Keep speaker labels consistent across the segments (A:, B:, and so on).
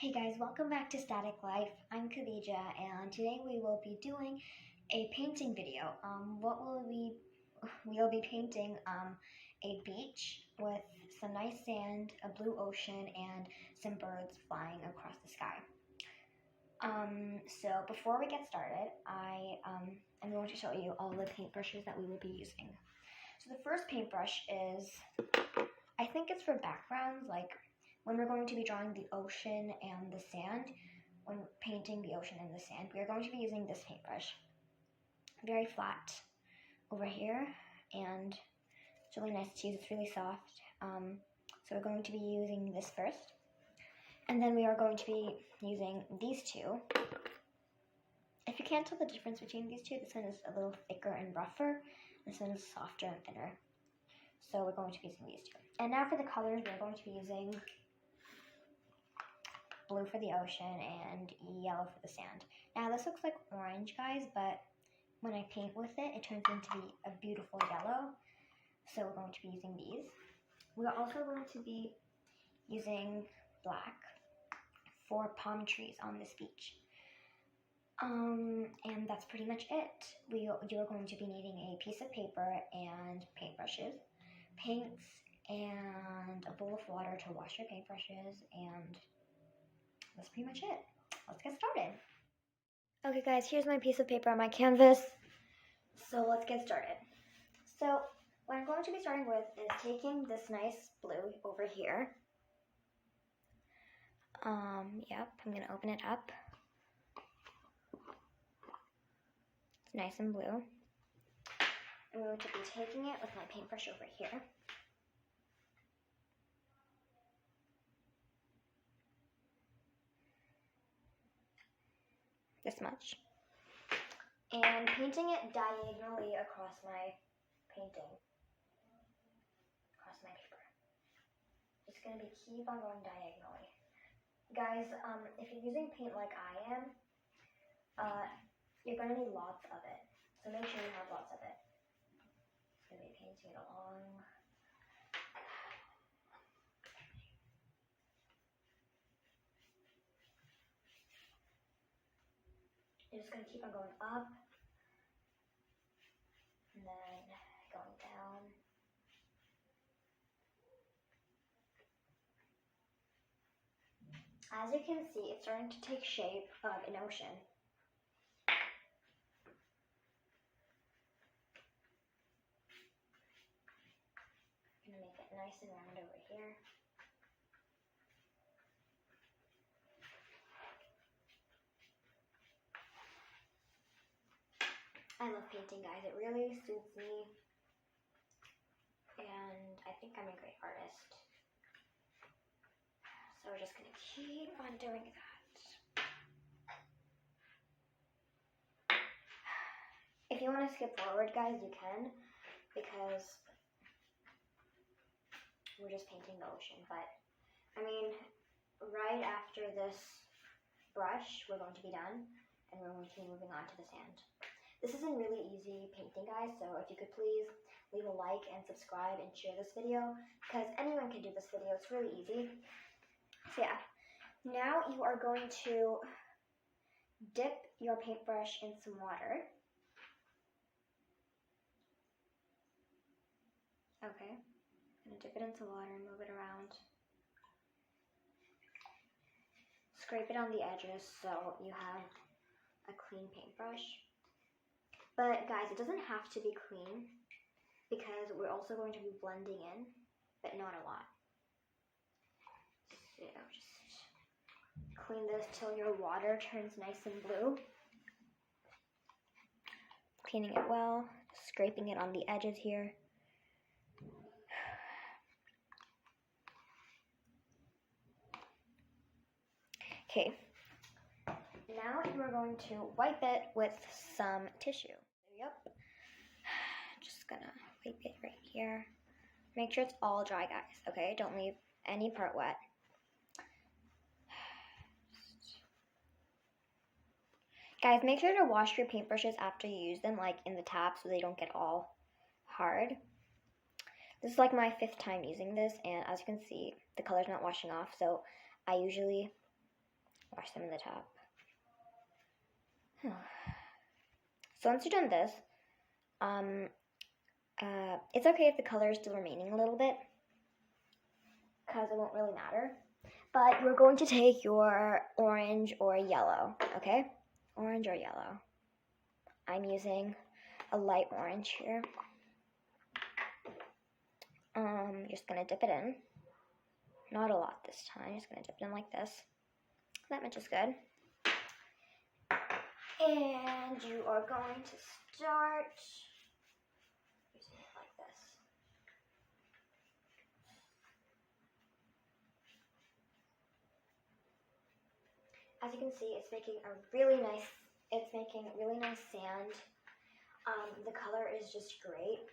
A: Hey guys, welcome back to Static Life. I'm Khadija, and today we will be doing a painting video. We'll be painting a beach with some nice sand, a blue ocean, and some birds flying across the sky. So before we get started, I'm going to show you all the paintbrushes that we will be using. So the first paintbrush is, I think it's for backgrounds, like when we're going to be drawing the ocean and the sand, when painting the ocean and the sand, we are going to be using this paintbrush. Very flat over here, and it's really nice to use. It's really soft. So we're going to be using this first. And then we are going to be using these two. If you can't tell the difference between these two, this one is a little thicker and rougher. This one is softer and thinner. So we're going to be using these two. And now for the colors, we're going to be using blue for the ocean and yellow for the sand. Now this looks like orange, guys, but when I paint with it, it turns into be a beautiful yellow. So we're going to be using these. We're also going to be using black for palm trees on this beach. And that's pretty much it. You're going to be needing a piece of paper and paintbrushes, paints, and a bowl of water to wash your paintbrushes, and that's pretty much it. Let's get started. Okay guys, here's my piece of paper on my canvas. So let's get started. So what I'm going to be starting with is taking this nice blue over here. Yep, I'm gonna open it up. It's nice and blue. I'm going to be taking it with my paintbrush over here. This much. And painting it diagonally across my painting. Across my paper. Just gonna keep on going diagonally. Guys, if you're using paint like I am, you're gonna need lots of it. So make sure you have lots of it. Just gonna be painting it along. You're just going to keep on going up, and then going down. As you can see, it's starting to take shape of an ocean. I'm going to make it nice and round over here. I love painting, guys. It really suits me, and I think I'm a great artist. So we're just gonna keep on doing that. If you want to skip forward, guys, you can, because we're just painting the ocean. But I mean, right after this brush, we're going to be done, and we're going to be moving on to the sand. This is a really easy painting, guys, so if you could please leave a like and subscribe and share this video, because anyone can do this video. It's really easy. So yeah, now you are going to dip your paintbrush in some water. Okay, I'm gonna dip it into water and move it around. Scrape it on the edges so you have a clean paintbrush. But guys, it doesn't have to be clean, because we're also going to be blending in, but not a lot. So just clean this till your water turns nice and blue. Cleaning it well, scraping it on the edges here. Okay, now you are going to wipe it with some tissue. Yep. Just gonna wipe it right here. Make sure it's all dry, guys, okay? Don't leave any part wet. Guys, make sure to wash your paintbrushes after you use them, like in the tap, so they don't get all hard. This is like my 5th time using this, and as you can see, the color's not washing off, so I usually wash them in the top. So once you're done this, it's okay if the color is still remaining a little bit, because it won't really matter. But you're going to take your orange or yellow, okay? Orange or yellow. I'm using a light orange here. You're just gonna dip it in. Not a lot this time, just gonna dip it in like this. That much is good. And you are going to start using it like this. As you can see, it's making really nice sand. The color is just great.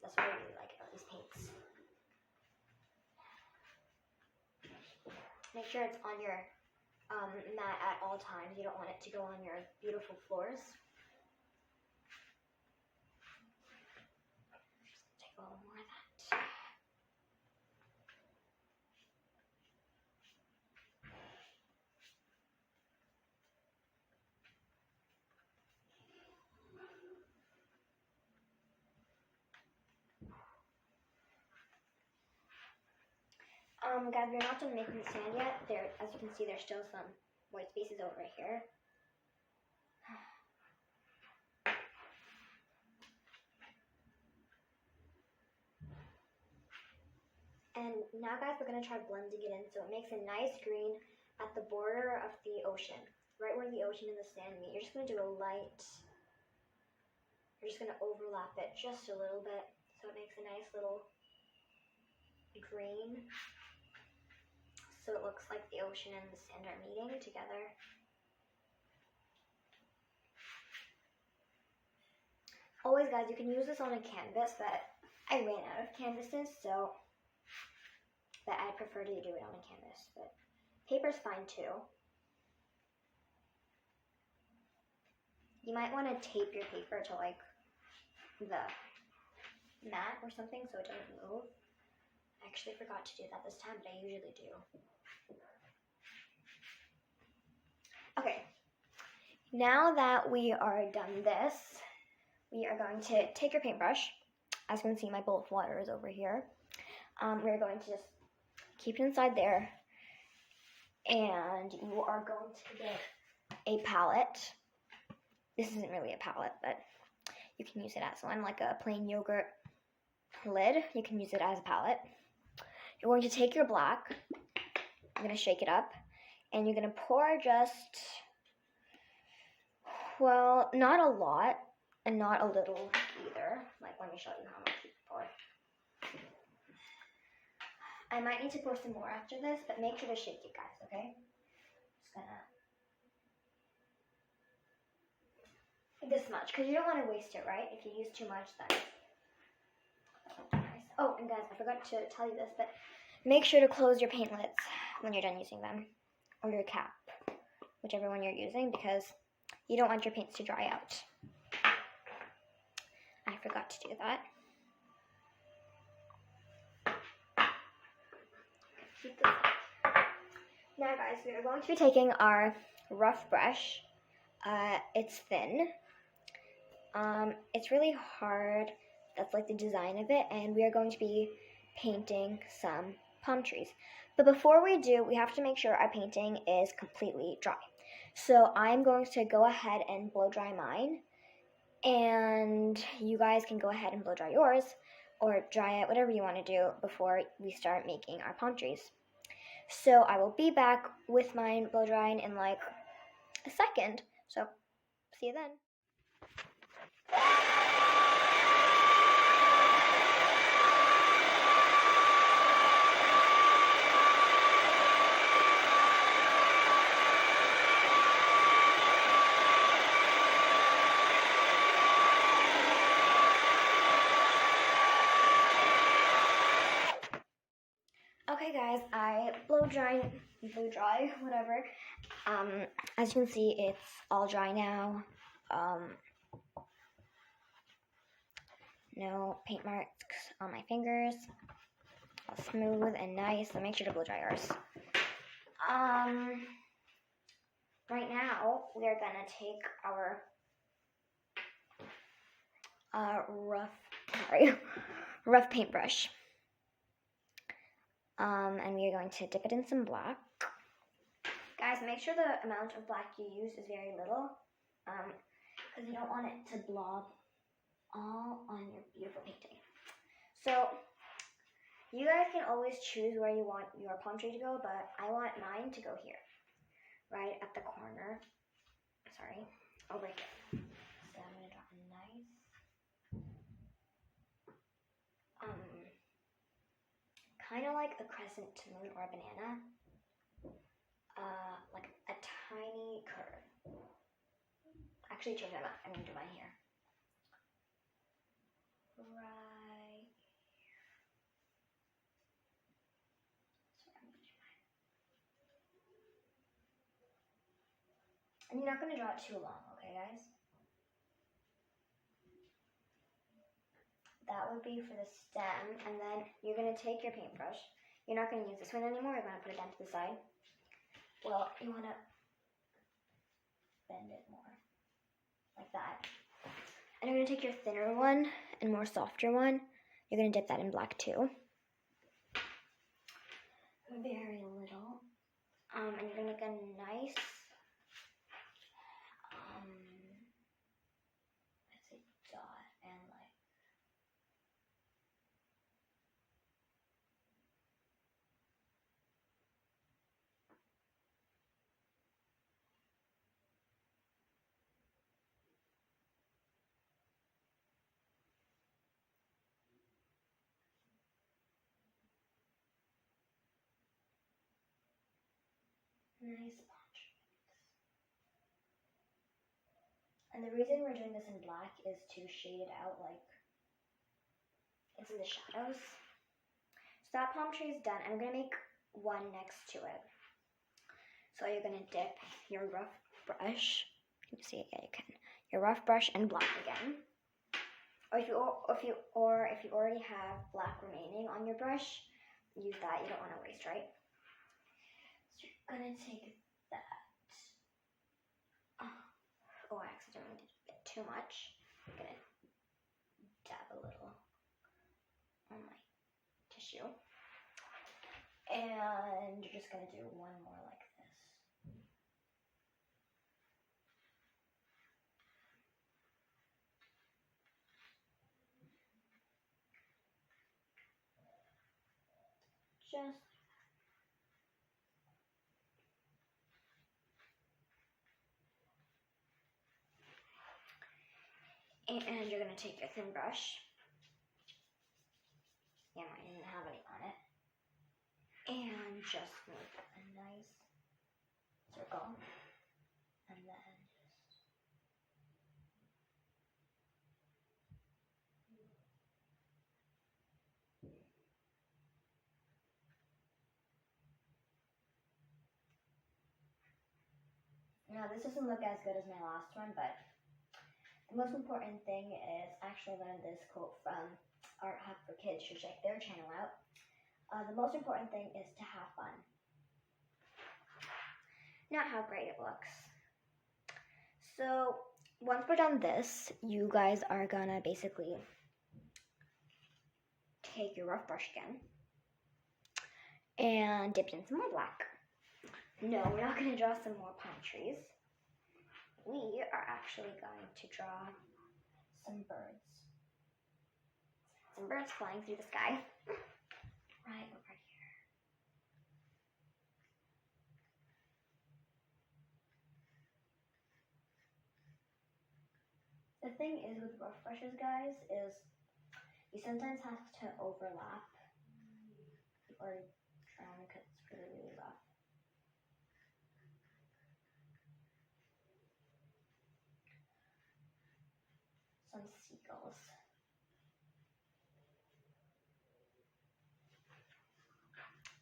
A: That's what I really like about these paints. Make sure it's on your mat at all times. You don't want it to go on your beautiful floors. Just take a little more of that. Guys, we're not done making the sand yet. As you can see, there's still some white spaces over here. And now, guys, we're going to try blending it in so it makes a nice green at the border of the ocean, right where the ocean and the sand meet. You're just going to do a light, you're just going to overlap it just a little bit so it makes a nice little green. So it looks like the ocean and the sand are meeting together. Always, guys, you can use this on a canvas, but I ran out of canvases, so I prefer to do it on a canvas. But paper's fine too. You might want to tape your paper to like the mat or something so it doesn't move. I actually forgot to do that this time, but I usually do. Okay, now that we are done this, we are going to take your paintbrush. As you can see, my bowl of water is over here. We're going to just keep it inside there, and you are going to get a palette. This isn't really a palette, but you can use it as one, like a plain yogurt lid. You can use it as a palette. You're going to take your black, you're going to shake it up, and you're going to pour just, well, not a lot, and not a little either. Like, let me show you how much you pour. I might need to pour some more after this, but make sure to shake it, guys, okay? Just gonna, this much, because you don't want to waste it, right? If you use too much, then nice. Oh, and guys, I forgot to tell you this, but make sure to close your paint lids when you're done using them, or your cap, whichever one you're using, because you don't want your paints to dry out. I forgot to do that. Now, guys, we are going to be taking our rough brush. It's thin. It's really hard. That's like the design of it, and we are going to be painting some palm trees. But before we do, we have to make sure our painting is completely dry. So I'm going to go ahead and blow dry mine, and you guys can go ahead and blow dry yours, or dry it, whatever you want to do before we start making our palm trees. So I will be back with mine blow drying in like a second. So see you then. Okay, guys, I blow dry, whatever. As you can see, it's all dry now. No paint marks on my fingers. All smooth and nice, so make sure to blow dry yours. Right now we're gonna take our rough paintbrush. And we are going to dip it in some black. Guys, make sure the amount of black you use is very little, because you don't want it to blob all on your beautiful painting. So, you guys can always choose where you want your palm tree to go, but I want mine to go here, right at the corner. Sorry, over here. So I'm gonna drop a nice, kind of like a crescent moon or a banana, like a tiny curve. Actually, change that up. I'm gonna do mine here. Right. So I'm gonna do mine. And you're not gonna draw it too long, okay, guys? That would be for the stem, and then you're gonna take your paintbrush. You're not gonna use this one anymore. You're gonna put it down to the side. Well, you wanna bend it more, like that. And you're gonna take your thinner one and more softer one. You're gonna dip that in black too. Very little. And you're gonna make a nice, let's say dot and like. Nice punch. And the reason we're doing this in black is to shade it out like it's in the shadows. So that palm tree is done. I'm gonna make one next to it. So you're gonna dip your rough brush. Can you see it? Yeah, you can. Your rough brush and black again. Or if you already have black remaining on your brush, use that. You don't want to waste, right? So you're gonna take that. Oh, I accidentally did a bit too much. I'm gonna dab a little on my tissue. And you're just gonna do one more like this. Just and you're gonna take your thin brush. Yeah, mine didn't have any on it. And just make a nice circle. And then just now this doesn't look as good as my last one, but the most important thing is actually learn this quote from Art Hack for Kids. You should check their channel out. The most important thing is to have fun, not how great it looks. So once we're done this, you guys are gonna basically take your rough brush again and dip in some more black. No, we're not gonna draw some more pine trees. We are actually going to draw some birds. Some birds flying through the sky. Right over here. The thing is with rough brushes, guys, is you sometimes have to overlap or drown because it's really, really rough. Some seagulls.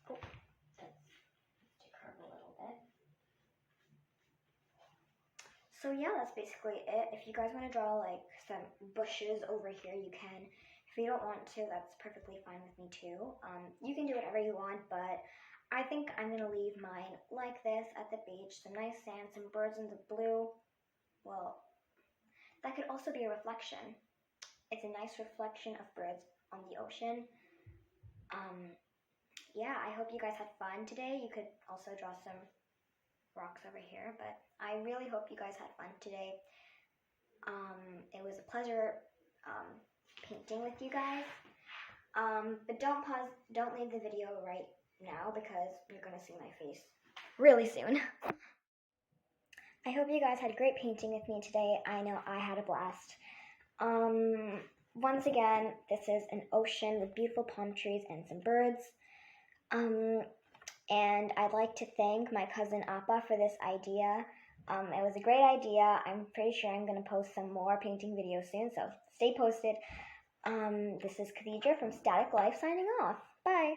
A: Oh, that's to curve a little bit. So yeah, that's basically it. If you guys want to draw like some bushes over here, you can. If you don't want to, that's perfectly fine with me too. You can do whatever you want, but I think I'm going to leave mine like this at the beach. Some nice sand, some birds in the blue. Well, that could also be a reflection. It's a nice reflection of birds on the ocean. Yeah, I hope you guys had fun today. You could also draw some rocks over here, but I really hope you guys had fun today. It was a pleasure painting with you guys. But don't pause, don't leave the video right now because you're gonna see my face really soon. I hope you guys had great painting with me today. I know I had a blast. Once again, this is an ocean with beautiful palm trees and some birds. And I'd like to thank my cousin Appa for this idea. It was a great idea. I'm pretty sure I'm going to post some more painting videos soon, so stay posted. This is Khadija from Static Life signing off. Bye!